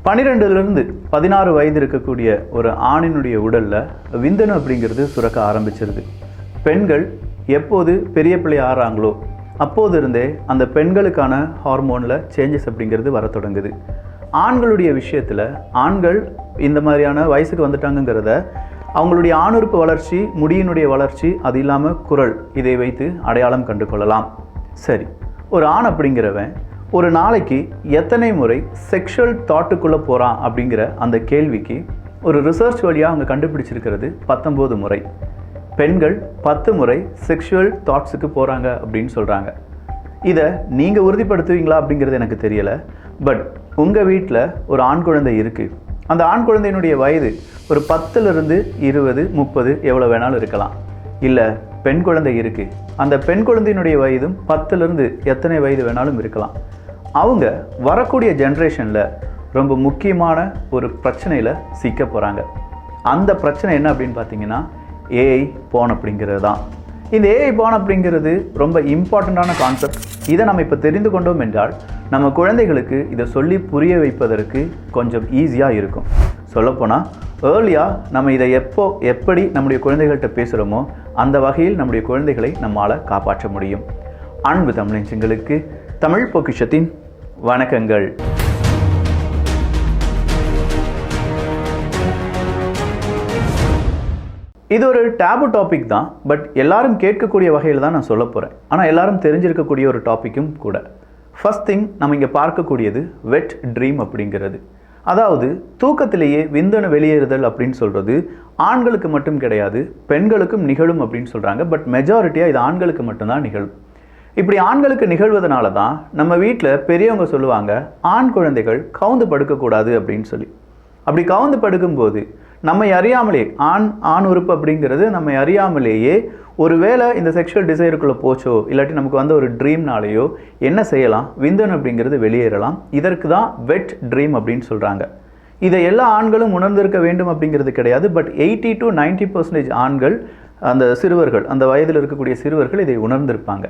12லிருந்து 16 வயது இருக்கக்கூடிய ஒரு ஆணினுடைய உடலில் விந்தணு அப்படிங்கிறது சுரக்க ஆரம்பிச்சிருது. பெண்கள் எப்போது பெரிய பிள்ளை ஆகிறாங்களோ அப்போது இருந்தே அந்த பெண்களுக்கான ஹார்மோனில் சேஞ்சஸ் அப்படிங்கிறது வர தொடங்குது. ஆண்களுடைய விஷயத்தில் ஆண்கள் இந்த மாதிரியான வயசுக்கு வந்துட்டாங்கிறத அவங்களுடைய ஆணுறுப்பு வளர்ச்சி, முடியினுடைய வளர்ச்சி, அது இல்லாமல் குரல், இதை வைத்து அடையாளம் கண்டு கொள்ளலாம். சரி, ஒரு ஆண் அப்படிங்கிறவன் ஒரு நாளைக்கு எத்தனை முறை செக்ஷுவல் தாட்டுக்குள்ளே போகிறான் அப்படிங்கிற அந்த கேள்விக்கு ஒரு ரிசர்ச் வழியாக அவங்க கண்டுபிடிச்சிருக்கிறது 19 முறை. பெண்கள் 10 முறை செக்ஷுவல் தாட்ஸுக்கு போகிறாங்க அப்படின்னு சொல்கிறாங்க. இதை நீங்கள் உறுதிப்படுத்துவீங்களா அப்படிங்கிறது எனக்கு தெரியலை. பட் உங்கள் வீட்டில் ஒரு ஆண் குழந்தை இருக்குது. அந்த ஆண் குழந்தையினுடைய வயது ஒரு 10லிருந்து 20, 30 எவ்வளோ வேணாலும் இருக்கலாம். இல்லை, பெண் குழந்தை இருக்குது. அந்த பெண் குழந்தையினுடைய வயதும் 10லிருந்து எத்தனை வயது வேணாலும் இருக்கலாம். அவங்க வரக்கூடிய ஜென்ரேஷனில் ரொம்ப முக்கியமான ஒரு பிரச்சனையில் சிக்க போகிறாங்க. அந்த பிரச்சனை என்ன அப்படின்னு பார்த்தீங்கன்னா ஏஐ போன் அப்படிங்கிறது தான். இந்த ஏஐ போன் அப்படிங்கிறது ரொம்ப இம்பார்ட்டண்ட்டான கான்செப்ட். இதை நம்ம இப்போ தெரிந்து கொண்டோம் என்றால் நம்ம குழந்தைகளுக்கு இதை சொல்லி புரிய வைப்பதற்கு கொஞ்சம் ஈஸியாக இருக்கும். சொல்லப்போனால் ஏர்லியாக நம்ம இதை எப்படி நம்முடைய குழந்தைகள்கிட்ட பேசுகிறோமோ அந்த வகையில் நம்முடைய குழந்தைகளை நம்மால் காப்பாற்ற முடியும். அன்பு தமிழஞ்சங்களுக்கு தமிழ் பொக்கிஷத்தின் வணக்கங்கள். இது ஒரு டேபு டாபிக் தான். பட் எல்லாரும் கேட்கக்கூடிய வகையில் தான் நான் சொல்ல போகிறேன். ஆனால் எல்லாரும் தெரிஞ்சிருக்கக்கூடிய ஒரு டாப்பிக்கும் கூட. ஃபர்ஸ்ட் திங் நம்ம இங்கே பார்க்கக்கூடியது வெட் ட்ரீம் அப்படிங்கிறது. அதாவது தூக்கத்திலேயே விந்தணு வெளியேறுதல் அப்படின்னு சொல்கிறது ஆண்களுக்கு மட்டும் கிடையாது, பெண்களுக்கும் நிகழும் அப்படின்னு சொல்கிறாங்க. பட் மெஜாரிட்டியாக இது ஆண்களுக்கு மட்டும்தான் நிகழும். இப்படி ஆண்களுக்கு நிகழ்வதனால தான் நம்ம வீட்டில் பெரியவங்க சொல்லுவாங்க ஆண் குழந்தைகள் கவுந்து படுக்கக்கூடாது அப்படின்னு சொல்லி. அப்படி கவுந்து படுக்கும்போது நம்மை அறியாமலே ஆண் உறுப்பு அப்படிங்கிறது நம்மை அறியாமலேயே ஒருவேளை இந்த செக்ஷுவல் டிசைருக்குள்ளே போச்சோ இல்லாட்டி நமக்கு வந்த ஒரு ட்ரீம்னாலேயோ என்ன செய்யலாம், விந்தணு அப்படிங்கிறது வெளியேறலாம். இதற்கு தான் வெட் ட்ரீம் அப்படின்னு சொல்கிறாங்க. இதை எல்லா ஆண்களும் உணர்ந்திருக்க வேண்டும் அப்படிங்கிறது கிடையாது. பட் 80 to 90% ஆண்கள், அந்த சிறுவர்கள், அந்த வயதில் இருக்கக்கூடிய சிறுவர்கள் இதை உணர்ந்திருப்பாங்க.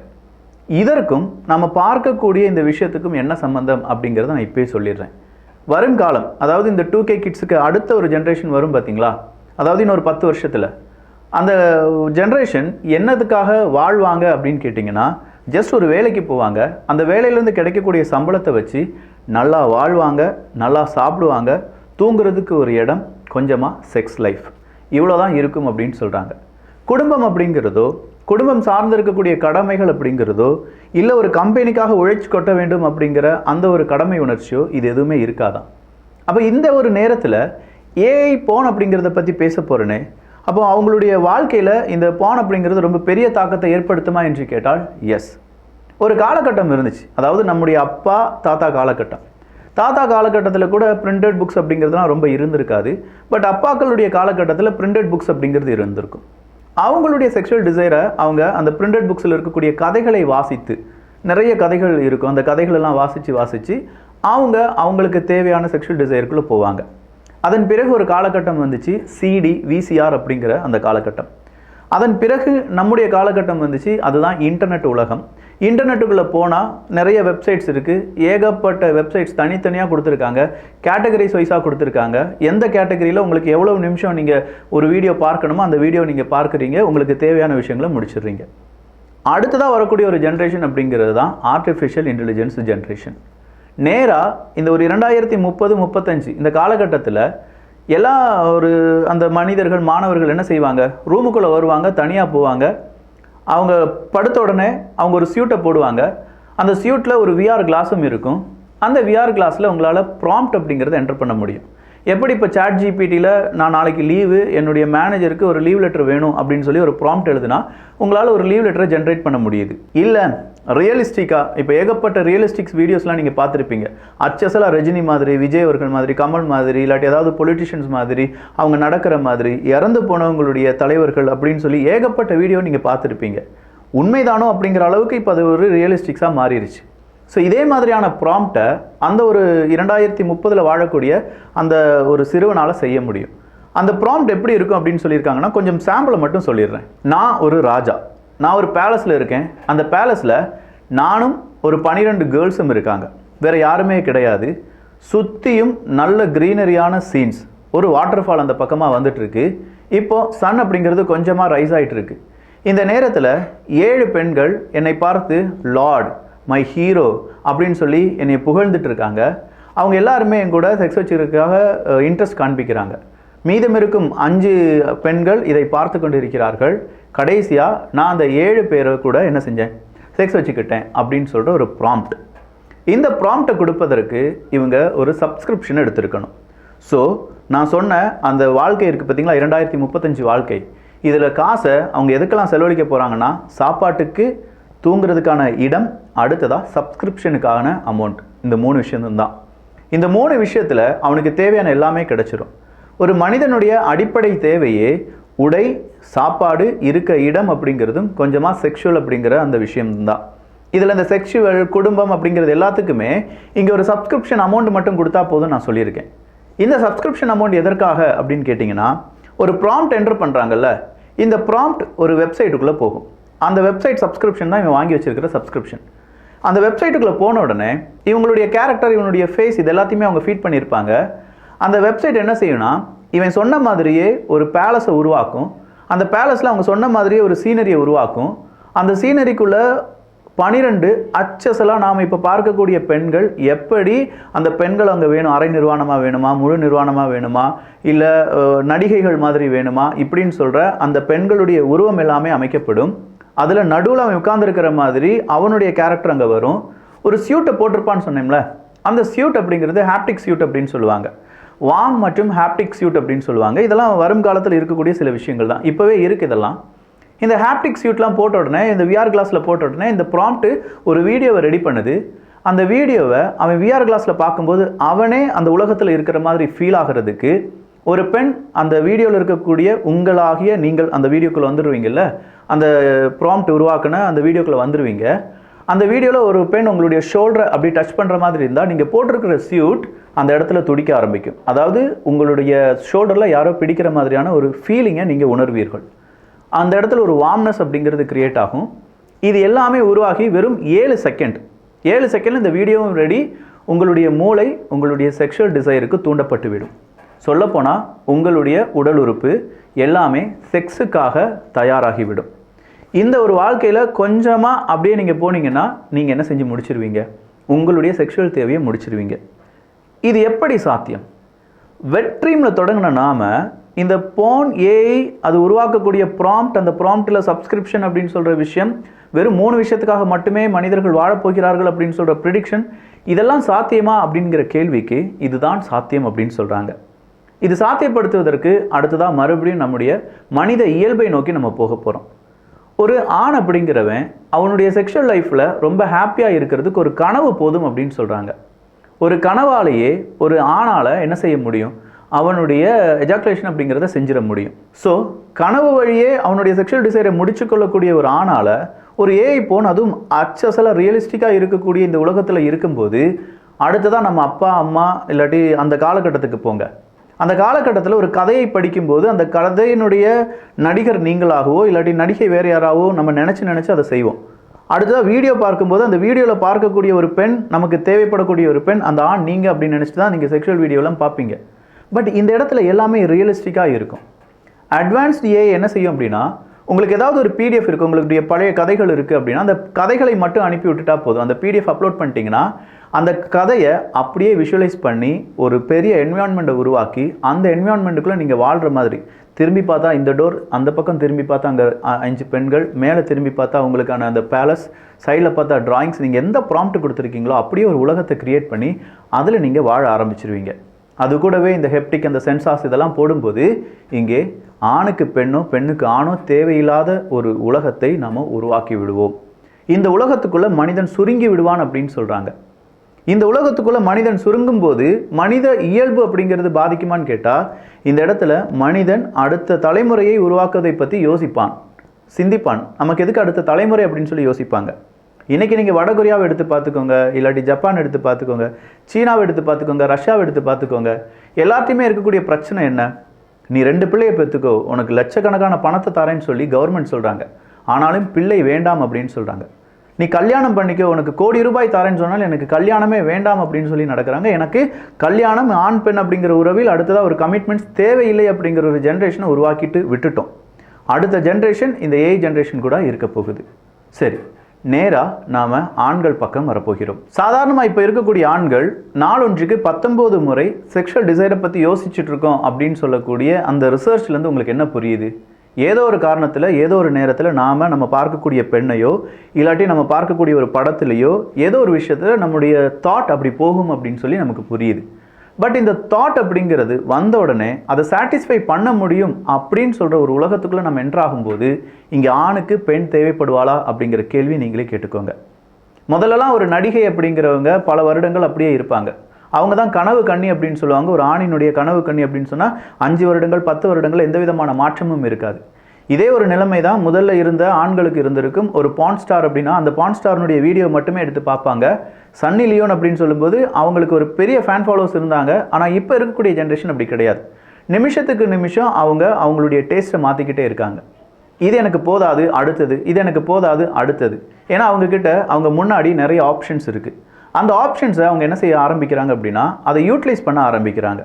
இதற்கும் நம்ம பார்க்கக்கூடிய இந்த விஷயத்துக்கும் என்ன சம்பந்தம் அப்படிங்கிறத நான் இப்போயே சொல்லிடுறேன். வருங்காலம், அதாவது இந்த 2K கிட்ஸுக்கு அடுத்த ஒரு ஜென்ரேஷன் வரும் பார்த்தீங்களா, அதாவது இன்னொரு 10 வருஷத்தில் அந்த ஜென்ரேஷன் என்னதுக்காக வாழ்வாங்க அப்படின்னு கேட்டிங்கன்னா, ஜஸ்ட் ஒரு வேலைக்கு போவாங்க. அந்த வேலையிலேருந்து கிடைக்கக்கூடிய சம்பளத்தை வச்சு நல்லா வாழ்வாங்க, நல்லா சாப்பிடுவாங்க, தூங்குறதுக்கு ஒரு இடம், கொஞ்சமாக செக்ஸ் லைஃப், இவ்வளோ தான் இருக்கும் அப்படின்னு சொல்கிறாங்க. குடும்பம் அப்படிங்கிறதோ, குடும்பம் சார்ந்து இருக்கக்கூடிய கடமைகள் அப்படிங்கிறதோ, இல்லை ஒரு கம்பெனிக்காக உழைச்சி கொட்ட வேண்டும் அப்படிங்கிற அந்த ஒரு கடமை உணர்ச்சியோ இது எதுவுமே இருக்காதான். அப்போ இந்த ஒரு நேரத்தில் ஏஐ போன் அப்படிங்கிறத பற்றி பேச போகிறேனே, அப்போ அவங்களுடைய வாழ்க்கையில் இந்த போன் அப்படிங்கிறது ரொம்ப பெரிய தாக்கத்தை ஏற்படுத்துமா என்று கேட்டால் எஸ். ஒரு காலகட்டம் இருந்துச்சு, அதாவது நம்முடைய அப்பா தாத்தா காலகட்டம். தாத்தா காலகட்டத்தில் கூட பிரிண்டட் புக்ஸ் அப்படிங்கிறதுலாம் ரொம்ப இருந்திருக்காது. பட் அப்பாக்களுடைய காலகட்டத்தில் பிரிண்டட் புக்ஸ் அப்படிங்கிறது இருந்திருக்கும். அவங்களுடைய செக்ஷுவல் டிசைரை அவங்க அந்த பிரிண்டட் புக்ஸில் இருக்கக்கூடிய கதைகளை வாசித்து, நிறைய கதைகள் இருக்கும், அந்த கதைகளெல்லாம் வாசித்து அவங்களுக்கு தேவையான செக்ஷுவல் டிசைருக்குள்ளே போவாங்க. அதன் பிறகு ஒரு காலகட்டம் வந்துச்சு, சிடி விசிஆர் அப்படிங்கிற அந்த காலகட்டம். அதன் பிறகு நம்முடைய காலகட்டம் வந்துச்சு, அதுதான் இன்டர்நெட் உலகம். இன்டர்நெட்டுக்குள்ளே போனால் நிறைய வெப்சைட்ஸ் இருக்குது. ஏகப்பட்ட வெப்சைட்ஸ் தனித்தனியாக கொடுத்துருக்காங்க, கேட்டகரிஸ் வைஸாக கொடுத்துருக்காங்க. எந்த கேட்டகரியில் உங்களுக்கு எவ்வளோ நிமிஷம் நீங்கள் ஒரு வீடியோ பார்க்கணுமோ அந்த வீடியோ நீங்கள் பார்க்குறீங்க, உங்களுக்கு தேவையான விஷயங்களை முடிச்சிடுறீங்க. அடுத்ததாக வரக்கூடிய ஒரு ஜென்ரேஷன் அப்படிங்கிறது தான் ஆர்டிஃபிஷியல் இன்டெலிஜென்ஸ் ஜென்ரேஷன். நேராக இந்த ஒரு 2030-35 இந்த காலகட்டத்தில் எல்லா அந்த மனிதர்கள், மாணவர்கள் என்ன செய்வாங்க, ரூமுக்குள்ளே வருவாங்க, தனியாக போவாங்க. அவங்க படுத்த உடனே அவங்க ஒரு சியூட்டை போடுவாங்க. அந்த சியூட்டில் ஒரு விஆர் கிளாஸும் இருக்கும். அந்த விஆர் கிளாஸில் உங்களால் ப்ராம்ப்ட் அப்படிங்கிறத என்டர் பண்ண முடியும். எப்படி இப்போ சாட் ஜிபிடியில் நான் நாளைக்கு லீவு, என்னுடைய மேனேஜருக்கு ஒரு லீவ் லெட்டர் வேணும் அப்படின்னு சொல்லி ஒரு ப்ராம்ப்ட் எழுதுனா உங்களால் ஒரு லீவ் லெட்டரை ஜென்ரேட் பண்ண முடியுது. இல்லை ரியலிஸ்டிக்காக இப்போ ஏகப்பட்ட ரியலிஸ்டிக்ஸ் வீடியோஸ்லாம் நீங்கள் பார்த்துருப்பீங்க. அச்சசலாக ரஜினி மாதிரி, விஜய் அவர்கள் மாதிரி, கமல் மாதிரி, இல்லாட்டி ஏதாவது பொலிட்டிஷியன்ஸ் மாதிரி, அவங்க நடக்கிற மாதிரி, இறந்து போனவங்களுடைய தலைவர்கள் அப்படின்னு சொல்லி ஏகப்பட்ட வீடியோ நீங்கள் பார்த்துருப்பீங்க. உண்மைதானோ அப்படிங்கிற அளவுக்கு இப்போ அது ஒரு ரியலிஸ்டிக்ஸாக மாறிடுச்சு. ஸோ இதே மாதிரியான ப்ராம்ப்டை அந்த ஒரு 2030 வாழக்கூடிய அந்த ஒரு சிறுவனால் செய்ய முடியும். அந்த ப்ராம்ப்ட் எப்படி இருக்கும் அப்படின்னு சொல்லியிருக்காங்கன்னா, கொஞ்சம் சாம்பிளை மட்டும் சொல்லிடுறேன். நான் ஒரு ராஜா, நான் ஒரு பேலஸில் இருக்கேன். அந்த பேலஸில் நானும் ஒரு 12 கேர்ள்ஸும் இருக்காங்க, வேறு யாருமே கிடையாது. சுற்றியும் நல்ல க்ரீனரியான சீன்ஸ், ஒரு வாட்டர் ஃபால் அந்த பக்கமாக வந்துட்டு இருக்கு. இப்போது சன் அப்படிங்கிறது கொஞ்சமாக ரைஸ் ஆகிட்டு இருக்கு. இந்த நேரத்தில் 7 பெண்கள் என்னை பார்த்து லார்ட், மை ஹீரோ அப்படின்னு சொல்லி என்னை புகழ்ந்துட்டு இருக்காங்க. அவங்க எல்லாருமே என் கூட செக்ஸ் வச்சுக்கிறதுக்காக இன்ட்ரெஸ்ட் காண்பிக்கிறாங்க. மீதம் இருக்கும் 5 பெண்கள் இதை பார்த்து கொண்டு இருக்கிறார்கள். கடைசியாக நான் அந்த 7 பேரை கூட என்ன செஞ்சேன், செக்ஸ் வச்சுக்கிட்டேன் அப்படின்னு சொல்கிற ஒரு ப்ராம்ப்ட். இந்த ப்ராம்ப்டை கொடுப்பதற்கு இவங்க ஒரு சப்ஸ்கிரிப்ஷன் எடுத்திருக்கணும். ஸோ நான் சொன்ன அந்த வாழ்க்கை இருக்குது பார்த்தீங்களா, 2035 வாழ்க்கை, இதில் காசை அவங்க எதுக்கெல்லாம் செலவழிக்க போகிறாங்கன்னா, சாப்பாட்டுக்கு, தூங்குறதுக்கான இடம், அடுத்ததாக சப்ஸ்கிரிப்ஷனுக்கான அமௌண்ட். இந்த 3 விஷயம்தான். இந்த 3 விஷயத்தில் அவனுக்கு தேவையான எல்லாமே கிடைச்சிரும். ஒரு மனிதனுடைய அடிப்படை தேவையே உடை, சாப்பாடு, இருக்க இடம் அப்படிங்கிறதும் கொஞ்சமாக செக்ஷுவல் அப்படிங்கிற அந்த விஷயம்தான். இதில் இந்த செக்ஷுவல், குடும்பம் அப்படிங்கிறது எல்லாத்துக்குமே இங்கே ஒரு சப்ஸ்கிரிப்ஷன் அமௌண்ட் மட்டும் கொடுத்தா போதும் நான் சொல்லியிருக்கேன். இந்த சப்ஸ்கிரிப்ஷன் அமௌண்ட் எதற்காக அப்படின்னு கேட்டிங்கன்னா, ஒரு ப்ராம்ப்ட் என்டர் பண்ணுறாங்கல்ல, இந்த ப்ராம்ப்ட் ஒரு வெப்சைட்டுக்குள்ளே போகும். அந்த வெப்சைட் சப்ஸ்கிரிப்ஷன் தான் இவன் வாங்கி வச்சிருக்கிற சப்ஸ்கிரிப்ஷன். அந்த வெப்சைட்டுக்குள்ளே போன உடனே இவங்களுடைய கேரக்டர், இவனுடைய ஃபேஸ், இது எல்லாத்தையுமே அவங்க ஃபீட் பண்ணியிருப்பாங்க. அந்த வெப்சைட் என்ன செய்யும்னா, இவன் சொன்ன மாதிரியே ஒரு பேலஸை உருவாக்கும். அந்த பேலஸில் அவங்க சொன்ன மாதிரியே ஒரு சீனரியை உருவாக்கும். அந்த சீனரிக்குள்ளே 12 அச்சஸெல்லாம் நாம் இப்போ பார்க்கக்கூடிய பெண்கள், எப்படி அந்த பெண்கள் அங்கே வேணும், அரை நிர்வாணமாக வேணுமா, முழு நிர்வாணமாக வேணுமா, இல்லை நடிகைகள் மாதிரி வேணுமா, இப்படின்னு சொல்கிற அந்த பெண்களுடைய உருவம் எல்லாமே அமைக்கப்படும். அதில் நடுவில் அவன் உட்கார்ந்துருக்கிற மாதிரி அவனுடைய கேரக்டர் அங்கே வரும். ஒரு சியூட்டை போட்டிருப்பான்னு சொன்னேன்ல, அந்த சியூட் அப்படிங்கிறது ஹாப்டிக் சியூட் அப்படின்னு சொல்லுவாங்க. வார்ம் மற்றும் ஹாப்டிக் சியூட் அப்படின்னு சொல்லுவாங்க. இதெல்லாம் வரும் காலத்தில் இருக்கக்கூடிய சில விஷயங்கள் தான், இப்போவே இருக்குது இதெல்லாம். இந்த ஹாப்டிக் சியூட்லாம் போட்ட உடனே, இந்த விஆர் கிளாஸில் போட்ட உடனே இந்த ப்ராம்ப்ட்டு ஒரு வீடியோவை ரெடி பண்ணுது. அந்த வீடியோவை அவன் விஆர் கிளாஸில் பார்க்கும்போது அவனே அந்த உலகத்தில் இருக்கிற மாதிரி ஃபீல் ஆகிறதுக்கு, ஒரு பெண் அந்த வீடியோவில் இருக்கக்கூடிய உங்களாகிய நீங்கள் அந்த வீடியோக்குள்ளே வந்துடுவீங்கல்ல, அந்த ப்ராம்ப்ட் உருவாக்குன அந்த வீடியோக்குள்ளே வந்துடுவீங்க. அந்த வீடியோவில் ஒரு பெண் உங்களுடைய ஷோல்டரை அப்படி டச் பண்ணுற மாதிரி இருந்தால், நீங்கள் போட்டிருக்கிற சியூட் அந்த இடத்துல துடிக்க ஆரம்பிக்கும். அதாவது உங்களுடைய ஷோல்டரில் யாரோ பிடிக்கிற மாதிரியான ஒரு ஃபீலிங்கை நீங்கள் உணர்வீர்கள். அந்த இடத்துல ஒரு வார்ம்னஸ் அப்படிங்கிறது கிரியேட் ஆகும். இது எல்லாமே உருவாகி வெறும் 7 செகண்டில் இந்த வீடியோவும் ரெடி. உங்களுடைய மூளை உங்களுடைய செக்ஷுவல் டிசைருக்கு தூண்டப்பட்டுவிடும். சொல்லப்போனால் உங்களுடைய உடல் உறுப்பு எல்லாமே செக்ஸுக்காக தயாராகிவிடும். இந்த ஒரு வாழ்க்கையில் கொஞ்சமாக அப்படியே நீங்கள் போனீங்கன்னா நீங்கள் என்ன செஞ்சு முடிச்சிருவீங்க, உங்களுடைய செக்ஷுவல் தேவையை முடிச்சிருவீங்க. இது எப்படி சாத்தியம்? வெட்ரீமில் தொடங்கின நாம் இந்த போன் ஏஐ அது உருவாக்கக்கூடிய ப்ராம்ப்ட், அந்த ப்ராம்ப்டில் சப்ஸ்கிரிப்ஷன் அப்படின்னு சொல்கிற விஷயம், வெறும் 3 விஷயத்துக்காக மட்டுமே மனிதர்கள் வாழப்போகிறார்கள் அப்படின்னு சொல்கிற ப்ரிடிக்ஷன், இதெல்லாம் சாத்தியமா அப்படிங்கிற கேள்விக்கு இதுதான் சாத்தியம் அப்படின்னு சொல்கிறாங்க. இது சாத்தியப்படுத்துவதற்கு அடுத்ததாக மறுபடியும் நம்முடைய மனித இயல்பை நோக்கி நம்ம போக போகிறோம். ஒரு ஆண் அப்படிங்கிறவன் அவனுடைய செக்ஷுவல் லைஃப்பில் ரொம்ப ஹாப்பியாக இருக்கிறதுக்கு ஒரு கனவு போதும் அப்படின்னு சொல்கிறாங்க. ஒரு கனவாலேயே ஒரு ஆணால் என்ன செய்ய முடியும், அவனுடைய எஜாக்குலேஷன் அப்படிங்கிறத செஞ்சிட முடியும். ஸோ கனவு வழியே அவனுடைய செக்ஷுவல் டிசைரை முடிச்சு கொள்ளக்கூடிய ஒரு ஆணால் ஒரு ஏஐ போன், அதுவும் அச்சசலாக ரியலிஸ்டிக்காக இருக்கக்கூடிய இந்த உலகத்தில் இருக்கும்போது, அடுத்ததாக நம்ம அப்பா அம்மா இல்லாட்டி அந்த காலகட்டத்துக்கு போங்க. அந்த காலகட்டத்தில் ஒரு கதையை படிக்கும்போது அந்த கதையினுடைய நடிகர் நீங்களாகவோ இல்லாட்டி நடிகை வேறு யாராவோ நம்ம நினச்சி அதை செய்வோம். அடுத்ததாக வீடியோ பார்க்கும்போது அந்த வீடியோவில் பார்க்கக்கூடிய ஒரு பெண், நமக்கு தேவைப்படக்கூடிய ஒரு பெண், அந்த ஆண் நீங்கள் அப்படின்னு நினச்சிட்டு தான் நீங்கள் செக்ஷுவல் வீடியோலாம் பார்ப்பீங்க. பட் இந்த இடத்துல எல்லாமே ரியலிஸ்டிக்காக இருக்கும். அட்வான்ஸ்டு ஏஐ என்ன செய்யும் அப்படின்னா, உங்களுக்கு ஏதாவது ஒரு பிடிஎஃப் இருக்குது, உங்களுடைய பழைய கதைகள் இருக்குது அப்படின்னா, அந்த கதைகளை மட்டும் அனுப்பி விட்டுட்டா போதும். அந்த பிடிஎஃப் அப்லோட் பண்ணிட்டீங்கன்னா அந்த கதையை அப்படியே விஷுவலைஸ் பண்ணி ஒரு பெரிய என்விரான்மெண்ட்டை உருவாக்கி, அந்த என்விரான்மெண்ட்டுக்குள்ளே நீங்கள் வாழ்கிற மாதிரி, திரும்பி பார்த்தா இந்த டோர், அந்த பக்கம் திரும்பி பார்த்தா அங்கே 5 பெண்கள், மேலே திரும்பி பார்த்தா உங்களுக்கான அந்த பேலஸ், சைடில் பார்த்தா டிராயிங்ஸ், நீங்கள் எந்த ப்ராம்ப்ட் கொடுத்துருக்கீங்களோ அப்படியே ஒரு உலகத்தை க்ரியேட் பண்ணி அதில் நீங்கள் வாழ ஆரம்பிச்சிருவீங்க. அது கூடவே இந்த ஹெப்டிக், அந்த சென்சார்ஸ் இதெல்லாம் போடும்போது இங்கே ஆணுக்கு பெண்ணோ பெண்ணுக்கு ஆணோ தேவையில்லாத ஒரு உலகத்தை நாம் உருவாக்கி விடுவோம். இந்த உலகத்துக்குள்ளே மனிதன் சுருங்கி விடுவான் அப்படின்னு சொல்கிறாங்க. இந்த உலகத்துக்குள்ளே மனிதன் சுருங்கும் போது மனித இயல்பு அப்படிங்கிறது பாதிக்குமான்னு கேட்டால், இந்த இடத்துல மனிதன் அடுத்த தலைமுறையை உருவாக்குவதை பற்றி யோசிப்பான், சிந்திப்பான். நமக்கு எதுக்கு அடுத்த தலைமுறை அப்படின்னு சொல்லி யோசிப்பாங்க. இன்றைக்கி நீங்கள் வடகொரியாவை எடுத்து பார்த்துக்கோங்க, இல்லாட்டி ஜப்பான் எடுத்து பார்த்துக்கோங்க, சீனாவை எடுத்து பார்த்துக்கோங்க, ரஷ்யாவை எடுத்து பார்த்துக்கோங்க. எல்லாத்தையுமே இருக்கக்கூடிய பிரச்சனை என்ன? நீ 2 பிள்ளையை பெற்றுக்கோ, உனக்கு லட்சக்கணக்கான பணத்தை தரேன்னு சொல்லி கவர்மெண்ட் சொல்கிறாங்க. ஆனாலும் பிள்ளை வேண்டாம் அப்படின்னு சொல்கிறாங்க. நீ கல்யாணம் பண்ணிக்க, உனக்கு கோடி ரூபாய் தரேன்னு சொன்னால் எனக்கு கல்யாணமே வேண்டாம் அப்படின்னு சொல்லி நடக்கிறாங்க. எனக்கு கல்யாணம் ஆண் பெண் அப்படிங்கிற உறவில் அடுத்ததாக ஒரு கமிட்மெண்ட்ஸ் தேவையில்லை அப்படிங்கிற ஒரு ஜென்ரேஷனை உருவாக்கிட்டு விட்டுட்டோம். அடுத்த ஜென்ரேஷன் இந்த ஏஐ ஜென்ரேஷன் கூட இருக்க போகுது. சரி, நேராக நாம் ஆண்கள் பக்கம் வரப்போகிறோம். சாதாரணமாக இப்போ இருக்கக்கூடிய ஆண்கள் நாளொன்றுக்கு 19 முறை செக்ஷுவல் டிசைரை பற்றி யோசிச்சுட்டு இருக்கோம் அப்படின்னு சொல்லக்கூடிய அந்த ரிசர்ச்லேருந்து உங்களுக்கு என்ன புரியுது? ஏதோ ஒரு காரணத்தில் ஏதோ ஒரு நேரத்தில் நம்ம பார்க்கக்கூடிய பெண்ணையோ இல்லாட்டி நம்ம பார்க்கக்கூடிய ஒரு படத்துலையோ ஏதோ ஒரு விஷயத்தில் நம்முடைய தாட் அப்படி போகும் அப்படின்னு சொல்லி நமக்கு புரியுது. பட் இந்த தாட் அப்படிங்கிறது வந்த உடனே அதை சாட்டிஸ்ஃபை பண்ண முடியும் அப்படின்னு சொல்கிற ஒரு உலகத்துக்குள்ளே நம்ம என்ட்ராகும்போது இங்கே ஆணுக்கு பெண் தேவைப்படுவாளா அப்படிங்கிற கேள்வி நீங்களே கேட்டுக்கோங்க. முதல்லலாம் ஒரு நடிகை அப்படிங்கிறவங்க பல வருடங்கள் அப்படியே இருப்பாங்க. அவங்க தான் கனவு கண்ணி அப்படின்னு சொல்லுவாங்க. ஒரு ஆணினுடைய கனவு கண்ணி அப்படின்னு சொன்னால் 5 வருடங்கள் 10 வருடங்கள் எந்த விதமான மாற்றமும் இருக்காது. இதே ஒரு நிலைமை தான் முதல்ல இருந்த ஆண்களுக்கு இருந்திருக்கும். ஒரு பான் ஸ்டார் அப்படின்னா அந்த பான் ஸ்டார்னுடைய வீடியோ மட்டுமே எடுத்து பார்ப்பாங்க. சன்னி லியோன் அப்படின்னு சொல்லும்போது அவங்களுக்கு ஒரு பெரிய ஃபேன் ஃபாலோவர்ஸ் இருந்தாங்க. ஆனால் இப்போ இருக்கக்கூடிய ஜென்ரேஷன் அப்படி கிடையாது. நிமிஷத்துக்கு நிமிஷம் அவங்களுடைய டேஸ்ட்டை மாற்றிக்கிட்டே இருக்காங்க. இது எனக்கு போதாது அடுத்தது, இது எனக்கு போதாது அடுத்தது. ஏன்னா அவங்க முன்னாடி நிறைய ஆப்ஷன்ஸ் இருக்குது. அந்த ஆப்ஷன்ஸை அவங்க என்ன செய்ய ஆரம்பிக்கிறாங்க அப்படின்னா அதை யூட்டிலைஸ் பண்ண ஆரம்பிக்கிறாங்க.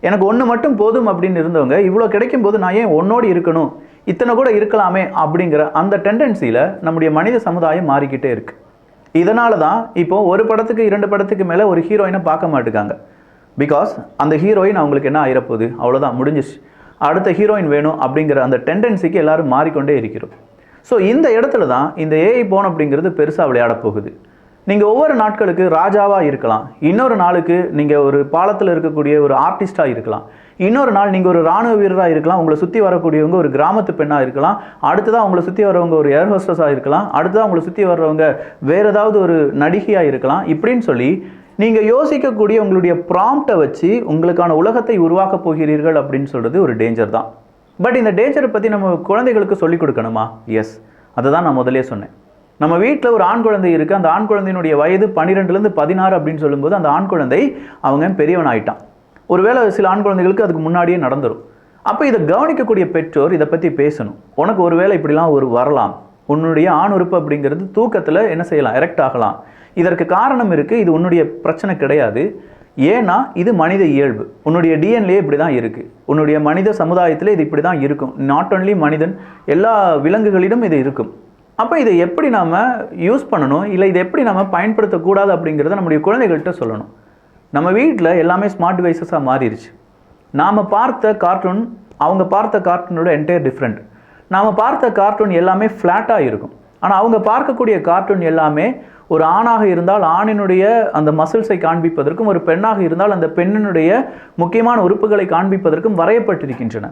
எனக்கு ஒன்று மட்டும் போதும் அப்படின்னு இருந்தவங்க இவ்வளோ கிடைக்கும் போது நான் ஏன் ஒன்னோடு இருக்கணும், இத்தனை கூட இருக்கலாமே அப்படிங்கிற அந்த டெண்டன்சியில் நம்முடைய மனித சமுதாயம் மாறிக்கிட்டே இருக்குது. இதனால தான் இப்போது ஒரு படத்துக்கு 2 படத்துக்கு மேலே ஒரு ஹீரோயினை பார்க்க மாட்டேங்காங்க. பிகாஸ் அந்த ஹீரோயின் அவங்களுக்கு என்ன ஆயிரப்போகுது, அவ்வளோதான் முடிஞ்சிச்சு, அடுத்த ஹீரோயின் வேணும் அப்படிங்கிற அந்த டெண்டன்சிக்கு எல்லாரும் மாறிக்கொண்டே இருக்கிறோம். ஸோ இந்த இடத்துல தான் இந்த ஏஐ போன் அப்படிங்கிறது பெருசாக விளையாட போகுது. நீங்கள் ஒவ்வொரு நாட்களுக்கு ராஜாவாக இருக்கலாம், இன்னொரு நாளுக்கு நீங்கள் ஒரு பாலத்தில் இருக்கக்கூடிய ஒரு ஆர்டிஸ்டாக இருக்கலாம், இன்னொரு நாள் நீங்கள் ஒரு இராணுவ வீரராக இருக்கலாம், உங்களை சுற்றி வரக்கூடியவங்க ஒரு கிராமத்து பெண்ணாக இருக்கலாம், அடுத்ததாக உங்களை சுற்றி வரவங்க ஒரு ஏர் ஹோஸ்டஸாக இருக்கலாம், அடுத்ததாக உங்களை சுற்றி வர்றவங்க வேறு ஏதாவது ஒரு நடிகையாக இருக்கலாம். இப்படின்னு சொல்லி நீங்கள் யோசிக்கக்கூடிய உங்களுடைய ப்ராம்ப்டை வச்சு உங்களுக்கான உலகத்தை உருவாக்க போகிறீர்கள் அப்படின்னு சொல்கிறது ஒரு டேஞ்சர் தான். பட் இந்த டேஞ்சரை பற்றி நம்ம குழந்தைகளுக்கு சொல்லிக் கொடுக்கணுமா? எஸ், அதை தான் நான் முதலே சொன்னேன். நம்ம வீட்டில் ஒரு ஆண் குழந்தை இருக்குது. அந்த ஆண் குழந்தையினுடைய வயது 12லேருந்து 16 அப்படின்னு சொல்லும்போது அந்த ஆண் குழந்தை அவங்க பெரியவன் ஆகிட்டான். ஒருவேளை சில ஆண் குழந்தைகளுக்கு அதுக்கு முன்னாடியே நடந்துடும். அப்போ இதை கவனிக்கக்கூடிய பெற்றோர் இதை பற்றி பேசணும். உனக்கு ஒருவேளை இப்படிலாம் வரலாம், உன்னுடைய ஆண் உறுப்பு அப்படிங்கிறது தூக்கத்தில் என்ன செய்யலாம், எரெக்ட் ஆகலாம். இதற்கு காரணம் இருக்குது, இது உன்னுடைய பிரச்சனை கிடையாது. ஏன்னா இது மனித இயல்பு, உன்னுடைய டிஎன்ஏ இப்படி தான் இருக்குது, உன்னுடைய மனித சமுதாயத்தில் இது இப்படி தான் இருக்கும். நாட் ஒன்லி மனிதன், எல்லா விலங்குகளிடம் இது இருக்கும். அப்போ இதை எப்படி நாம் யூஸ் பண்ணணும், இல்லை இதை எப்படி நம்ம பயன்படுத்தக்கூடாது அப்படிங்கிறத நம்முடைய குழந்தைகள்கிட்ட சொல்லணும். நம்ம வீட்டில் எல்லாமே ஸ்மார்ட் டிவைசஸாக மாறிடுச்சு. நாம் பார்த்த கார்ட்டூன் அவங்க பார்த்த கார்ட்டூனோட என்டையர் டிஃப்ரெண்ட். நாம் பார்த்த கார்ட்டூன் எல்லாமே ஃப்ளாட்டாக இருக்கும். ஆனால் அவங்க பார்க்கக்கூடிய கார்ட்டூன் எல்லாமே ஒரு ஆணாக இருந்தால் ஆணினுடைய அந்த மசில்ஸை காண்பிப்பதற்கும், ஒரு பெண்ணாக இருந்தால் அந்த பெண்ணினுடைய முக்கியமான உறுப்புகளை காண்பிப்பதற்கும் வரையப்பட்டிருக்கின்றன.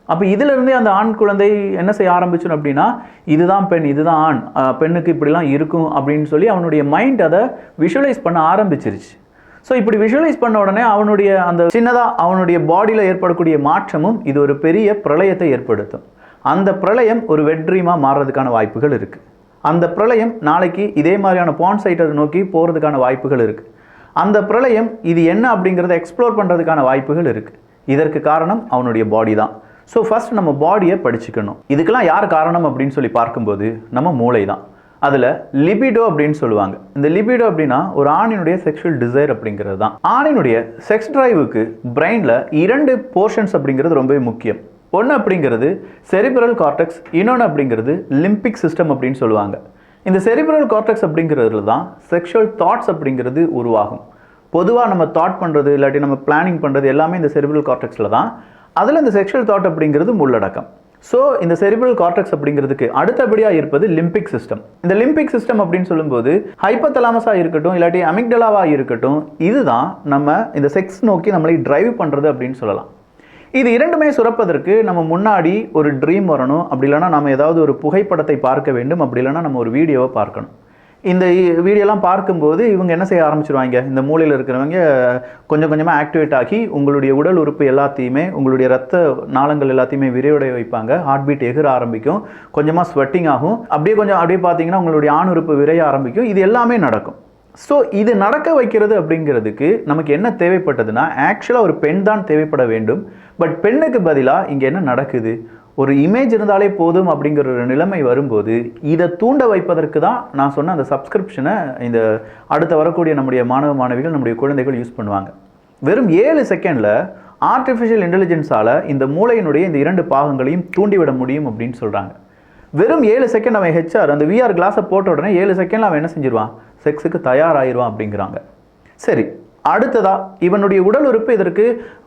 அப்போ இதிலிருந்தே அந்த ஆண் குழந்தை என்ன செய்ய ஆரம்பிச்சோம் அப்படின்னா இதுதான் பெண், இதுதான் ஆண், பெண்ணுக்கு இப்படிலாம் இருக்கும் அப்படின்னு சொல்லி அவனுடைய மைண்ட் அதை விஷுவலைஸ் பண்ண ஆரம்பிச்சிருச்சு. ஸோ இப்படி விஷுவலைஸ் பண்ண உடனே அவனுடைய அந்த சின்னதாக அவனுடைய பாடியில் ஏற்படக்கூடிய மாற்றமும் இது ஒரு பெரிய பிரளயத்தை ஏற்படுத்தும். அந்த பிரளயம் ஒரு வெட் ட்ரீமாக மாறுறதுக்கான வாய்ப்புகள் இருக்குது. அந்த பிரளயம் நாளைக்கு இதே மாதிரியான பான் சைட்டை நோக்கி போகிறதுக்கான வாய்ப்புகள் இருக்குது. அந்த பிரளயம் இது என்ன அப்படிங்கிறத எக்ஸ்ப்ளோர் பண்ணுறதுக்கான வாய்ப்புகள் இருக்குது. இதற்கு காரணம் அவனுடைய பாடி தான். ஸோ ஃபஸ்ட் நம்ம பாடியை படிச்சுக்கணும். இதுக்கெல்லாம் யார் காரணம் அப்படின்னு சொல்லி பார்க்கும்போது நம்ம மூளை தான். அதில் லிபிடோ அப்படின்னு சொல்லுவாங்க. இந்த லிபிடோ அப்படின்னா ஒரு ஆணினுடைய செக்ஷுவல் டிசைர் அப்படிங்கிறது தான். ஆணினுடைய செக்ஸ் டிரைவுக்கு பிரெயினில் 2 போர்ஷன்ஸ் அப்படிங்கிறது ரொம்பவே முக்கியம். ஒன்று அப்படிங்கிறது செரிப்ரல் கார்டெக்ஸ், இன்னொன்று அப்படிங்கிறது லிம்பிக் சிஸ்டம் அப்படின்னு சொல்லுவாங்க. இந்த செரிப்ரல் கார்டெக்ஸ் அப்படிங்கிறதுல தான் செக்ஷுவல் தாட்ஸ் அப்படிங்கிறது உருவாகும். பொதுவாக நம்ம தாட் பண்ணுறது இல்லாட்டி நம்ம பிளானிங் பண்ணுறது எல்லாமே இந்த செரிப்ரல் கார்டெக்ஸில் தான். அதில் இந்த செக்ஷுவல் தாட் அப்படிங்கிறது உள்ளடக்கம். ஸோ இந்த செரிப்ரல் கார்டெக்ஸ் அப்படிங்கிறதுக்கு அடுத்தபடியாக இருப்பது லிம்பிக் சிஸ்டம். இந்த லிம்பிக் சிஸ்டம் அப்படின்னு சொல்லும்போது ஹைப்போதலாமஸாக இருக்கட்டும் இல்லாட்டி அமிக்டலாவாக இருக்கட்டும், இதுதான் நம்ம இந்த செக்ஸ் நோக்கி நம்மளை டிரைவ் பண்ணுறது அப்படின்னு சொல்லலாம். இது இரண்டுமே சுரப்பதற்கு நம்ம முன்னாடி ஒரு ட்ரீம் வரணும், அப்படி இல்லைனா நம்ம ஏதாவது ஒரு புகைப்படத்தை பார்க்க வேண்டும், அப்படி இல்லைனா நம்ம ஒரு வீடியோவை பார்க்கணும். இந்த வீடியோலாம் பார்க்கும்போது இவங்க என்ன செய்ய ஆரம்பிச்சிருவாங்க, இந்த மூளையில் இருக்கிறவங்க கொஞ்சம் கொஞ்சமாக ஆக்டிவேட் ஆகி உங்களுடைய உடல் உறுப்பு எல்லாத்தையுமே, உங்களுடைய ரத்த நாளங்கள் எல்லாத்தையுமே விரைவடைய வைப்பாங்க. ஹார்ட் பீட் எகிற ஆரம்பிக்கும், கொஞ்சமாக ஸ்வெட்டிங் ஆகும், அப்படியே பார்த்தீங்கன்னா உங்களுடைய ஆண் உறுப்பு விரைய ஆரம்பிக்கும். இது எல்லாமே நடக்கும். ஸோ இது நடக்க வைக்கிறது அப்படிங்கிறதுக்கு நமக்கு என்ன தேவைப்பட்டதுன்னா, ஆக்சுவலாக ஒரு பெண் தான் தேவைப்பட வேண்டும். பட் பெண்ணுக்கு பதிலாக இங்கே என்ன நடக்குது, ஒரு இமேஜ் இருந்தாலே போதும் அப்படிங்கிற ஒரு நிலைமை வரும்போது இதை தூண்ட வைப்பதற்கு தான் நான் சொன்ன அந்த சப்ஸ்கிரிப்ஷனை இந்த அடுத்த வரக்கூடிய நம்முடைய மாணவ மாணவிகள் நம்முடைய குழந்தைகள் யூஸ் பண்ணுவாங்க. வெறும் 7 செகண்டில் ஆர்டிஃபிஷியல் இன்டெலிஜென்ஸால் இந்த மூளையினுடைய இந்த 2 பாகங்களையும் தூண்டிவிட முடியும் அப்படின்னு சொல்கிறாங்க. வெறும் 7 செகண்ட் அவன் ஹெச்ஆர் அந்த விஆர் கிளாஸை போட்ட உடனே 7 செகண்டில் அவன் என்ன செஞ்சிருவான், செக்ஸுக்கு தயாராகிடுவான் அப்படிங்கிறாங்க. சரி, அடுத்ததா இவனுடைய உடல் உறுப்பு இதற்கு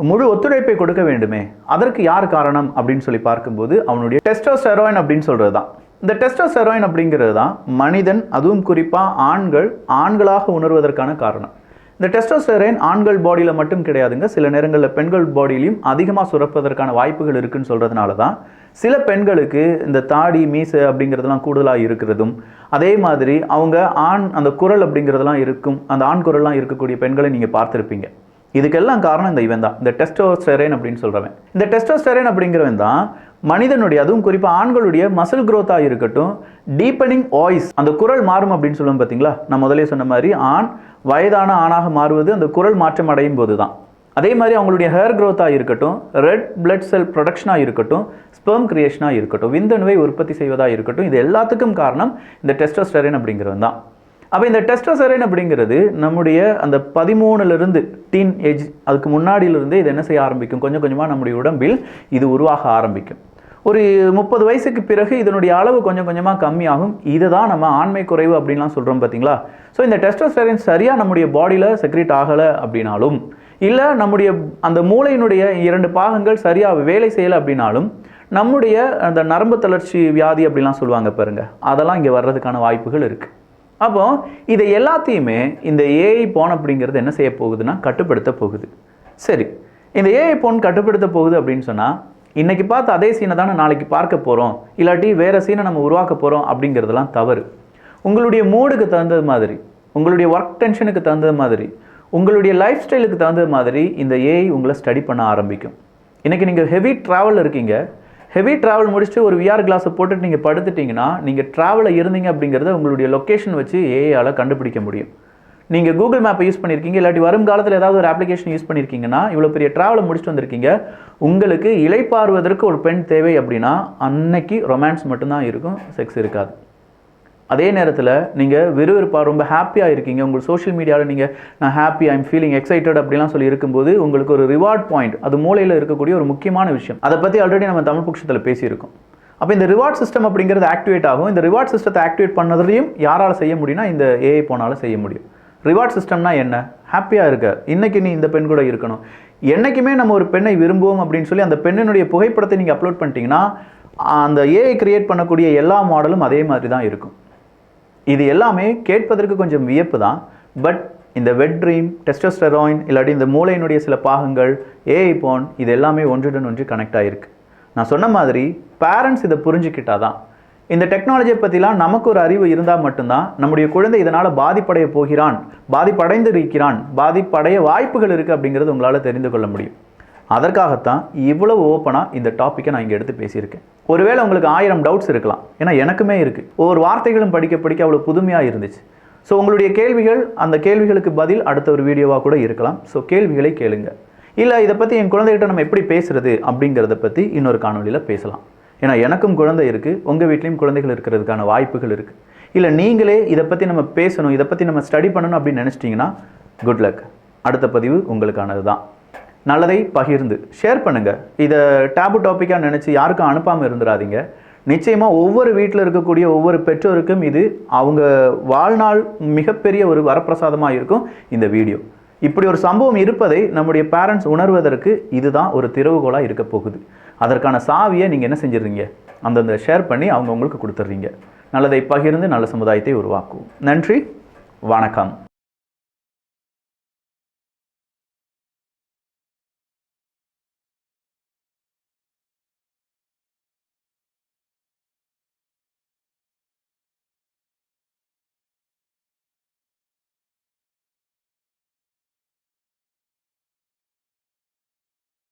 முழு ஒத்துழைப்பை கொடுக்க வேண்டுமே, அதற்கு யார் காரணம் அப்படின்னு சொல்லி பார்க்கும்போது அவனுடைய டெஸ்டோஸ்டெராய்டு அப்படின்னு சொல்கிறது தான். இந்த டெஸ்டோஸ்டெராய்டு அப்படிங்கிறது தான் மனிதன், அதுவும் குறிப்பாக ஆண்களாக உணர்வதற்கான காரணம். இந்த டெஸ்டோஸ்டெராய்டு ஆண்கள் பாடியில் மட்டும் கிடையாதுங்க, சில நேரங்களில் பெண்கள் பாடியிலையும் அதிகமாக சுரப்பதற்கான வாய்ப்புகள் இருக்குன்னு சொல்கிறதுனால தான் சில பெண்களுக்கு இந்த தாடி மீசை அப்படிங்கிறதுலாம் கூடுதலாக இருக்கிறதும், அதே மாதிரி அவங்க அந்த குரல் அப்படிங்கிறதெல்லாம் இருக்கும், அந்த ஆண் குரல்லாம் இருக்கக்கூடிய பெண்களை நீங்கள் பார்த்துருப்பீங்க. இதுக்கெல்லாம் காரணம் இந்த இவன் தான், இந்த டெஸ்டோஸ்டெராய்டு அப்படின்னு சொல்கிறவன். இந்த டெஸ்டோஸ்டெராய்டு அப்படிங்கிறவன் தான் மனிதனுடைய, அதுவும் குறிப்பாக ஆண்களுடைய மசில் க்ரோத்தாக இருக்கட்டும், டீப்பனிங் வாய்ஸ், அந்த குரல் மாறும் அப்படின்னு சொல்லுவோம் பார்த்தீங்களா. நான் முதலே சொன்ன மாதிரி வயதான ஆணாக மாறுவது அந்த குரல் மாற்றம் அடையும் போது தான். அதே மாதிரி அவங்களுடைய ஹேர் க்ரோத்தாக இருக்கட்டும், ரெட் பிளட் செல் ப்ரொடக்ஷனாக இருக்கட்டும், ஸ்பெர்ம் கிரியேஷனாக இருக்கட்டும், விந்தணுவை உற்பத்தி செய்வதாக இருக்கட்டும், இது எல்லாத்துக்கும் காரணம் இந்த டெஸ்டோஸ்டெராய்டு அப்படிங்கிறது தான். அப்போ இந்த டெஸ்டோஸ்டெராய்டு அப்படிங்கிறது நம்முடைய அந்த 13லிருந்து டீன் ஏஜ், அதுக்கு முன்னாடியிலிருந்தே இது என்ன செய்ய ஆரம்பிக்கும், கொஞ்சம் கொஞ்சமாக நம்முடைய உடம்பில் இது உருவாக ஆரம்பிக்கும். ஒரு 30 வயசுக்கு பிறகு இதனுடைய அளவு கொஞ்சம் கொஞ்சமாக கம்மியாகும். இதை தான் நம்ம ஆண்மை குறைவு அப்படின்லாம் சொல்கிறோம் பார்த்தீங்களா. ஸோ இந்த டெஸ்டோஸ்டெராய்டு சரியாக நம்முடைய பாடியில் செக்ரேட் ஆகலை அப்படின்னாலும், இல்லை நம்முடைய அந்த மூளையினுடைய 2 பாகங்கள் சரியாக வேலை செய்யலை அப்படின்னாலும், நம்முடைய அந்த நரம்பு தளர்ச்சி வியாதி அப்படிலாம் சொல்லுவாங்க பாருங்கள், அதெல்லாம் இங்கே வர்றதுக்கான வாய்ப்புகள் இருக்குது. அப்போ இதை எல்லாத்தையுமே இந்த ஏஐ போன் அப்படிங்கிறது என்ன செய்ய போகுதுன்னா கட்டுப்படுத்த போகுது. சரி, இந்த ஏஐ போன் கட்டுப்படுத்த போகுது அப்படின்னு சொன்னால், இன்றைக்கி பார்த்து அதே சீனை தானே நாளைக்கு பார்க்க போகிறோம், இல்லாட்டி வேறு சீனை நம்ம உருவாக்க போகிறோம் அப்படிங்கிறதுலாம் தவறு. உங்களுடைய மூடுக்கு தகுந்தது மாதிரி, உங்களுடைய ஒர்க் டென்ஷனுக்கு தகுந்தது மாதிரி, உங்களுடைய லைஃப் ஸ்டைலுக்கு தகுந்தது மாதிரி இந்த ஏஐ உங்களை ஸ்டடி பண்ண ஆரம்பிக்கும். இன்றைக்கி நீங்கள் ஹெவி ட்ராவலில் இருக்கீங்க, ஹெவி ட்ராவல் முடிச்சுட்டு ஒரு விஆர் கிளாஸை போட்டுட்டு நீங்கள் படுத்துட்டிங்கன்னா, நீங்கள் ட்ராவலில் இருந்தீங்க அப்படிங்கிறத உங்களுடைய லொக்கேஷன் வச்சு ஏஐயால் கண்டுபிடிக்க முடியும். நீங்கள் கூகுள் மேப்பை யூஸ் பண்ணியிருக்கீங்க, இல்லாட்டி வரும் காலத்தில் ஏதாவது ஒரு அப்ளிகேஷன் யூஸ் பண்ணியிருக்கீங்கன்னா, இவ்வளோ பெரிய ட்ராவலை முடிச்சுட்டு வந்திருக்கீங்க, உங்களுக்கு இளைப்பாறுவதற்கு ஒரு பெண் தேவை அப்படின்னா அன்னைக்கு ரொமான்ஸ் மட்டும்தான் இருக்கும், செக்ஸ் இருக்காது. அதே நேரத்தில் நீங்கள் விறுவிறுப்பாக ரொம்ப ஹாப்பியாக இருக்கீங்க, உங்கள் சோஷியல் மீடியாவில் நீங்கள் நான் ஹாப்பி, ஐம் ஃபீலிங் எக்ஸைட்டட் அப்படிலாம் சொல்லி இருக்கும்போது உங்களுக்கு ஒரு ரிவார்ட் பாயிண்ட், அது மூளையில் இருக்கக்கூடிய ஒரு முக்கியமான விஷயம். அதை பற்றி ஆல்ரெடி நம்ம தமிழ் பட்சத்தில் பேசியிருக்கோம். அப்போ இந்த ரிவார்ட் சிஸ்டம் அப்படிங்கிறது ஆக்டிவேட் ஆகும். இந்த ரிவார்ட் சிஸ்டத்தை ஆக்டிவேட் பண்ணதையும் யாரால் செய்ய முடியும்னா இந்த ஏஐ போனாலும் செய்ய முடியும். ரிவார்ட் சிஸ்டம்னா என்ன, ஹாப்பியாக இருக்க, இன்றைக்கி நீ இந்த பெண் கூட இருக்கணும், என்றைக்குமே நம்ம ஒரு பெண்ணை விரும்புவோம் அப்படின்னு சொல்லி அந்த பெண்ணினுடைய புகைப்படத்தை நீங்கள் அப்லோட் பண்ணிட்டீங்கன்னா அந்த ஏஐ கிரியேட் பண்ணக்கூடிய எல்லா மாடலும் அதே மாதிரி தான் இருக்கும். இது எல்லாமே கேட்பதற்கு கொஞ்சம் வியப்பு தான். பட் இந்த வெட் ட்ரீம், டெஸ்டோஸ்டெராய்டு, இல்லாட்டி இந்த மூளையினுடைய சில பாகங்கள், ஏஐ போன், இது எல்லாமே ஒன்றுடன் ஒன்று கனெக்ட் ஆகிருக்கு. நான் சொன்ன மாதிரி பேரண்ட்ஸ் இதை புரிஞ்சுக்கிட்டா தான், இந்த டெக்னாலஜியை பற்றிலாம் நமக்கு ஒரு அறிவு இருந்தால் மட்டும்தான் நம்முடைய குழந்தை இதனால் பாதிப்படைய போகிறான், பாதிப்படைந்து இருக்கிறான், பாதிப்படைய வாய்ப்புகள் இருக்குது அப்படிங்கிறது உங்களால் தெரிந்து கொள்ள முடியும். அதற்காகத்தான் இவ்வளவு ஓப்பனாக இந்த டாப்பிக்கை நான் இங்கே எடுத்து பேசியிருக்கேன். ஒருவேளை உங்களுக்கு 1000 டவுட்ஸ் இருக்கலாம், ஏன்னா எனக்குமே இருக்குது. ஒவ்வொரு வார்த்தைகளும் படிக்க படிக்க அவ்வளோ புதுமையாக இருந்துச்சு. ஸோ உங்களுடைய கேள்விகள், அந்த கேள்விகளுக்கு பதில் அடுத்த ஒரு வீடியோவாக கூட இருக்கலாம். ஸோ கேள்விகளை கேளுங்க. இல்லை இதை பற்றி என் குழந்தைகிட்ட நம்ம எப்படி பேசுகிறது அப்படிங்கிறத பற்றி இன்னொரு காணொலியில் பேசலாம். ஏன்னா எனக்கும் குழந்தை இருக்குது, உங்கள் வீட்லேயும் குழந்தைகள் இருக்கிறதுக்கான வாய்ப்புகள் இருக்குது. இல்லை நீங்களே இதை பற்றி நம்ம பேசணும், இதை பற்றி நம்ம ஸ்டடி பண்ணணும் அப்படின்னு நினச்சிட்டிங்கன்னா குட் லக். அடுத்த பதிவு உங்களுக்கானது தான். நல்லதை பகிர்ந்து ஷேர் பண்ணுங்கள். இதை டேபு டாப்பிக்காக நினச்சி யாருக்கும் அனுப்பாமல் இருந்துடாதீங்க. நிச்சயமாக ஒவ்வொரு வீட்டில் இருக்கக்கூடிய ஒவ்வொரு பெற்றோருக்கும் இது அவங்க வாழ்நாள் மிகப்பெரிய ஒரு வரப்பிரசாதமாக இருக்கும் இந்த வீடியோ. இப்படி ஒரு சம்பவம் இருப்பதை நம்முடைய பேரண்ட்ஸ் உணர்வதற்கு இதுதான் ஒரு திறவுகோலாக இருக்க போகுது. அதற்கான சாவியை நீங்கள் என்ன செஞ்சிடுறீங்க, அந்தந்த ஷேர் பண்ணி அவங்கவுங்களுக்கு கொடுத்துட்றீங்க. நல்லதை பகிர்ந்து நல்ல சமுதாயத்தை உருவாக்குவோம். நன்றி, வணக்கம்.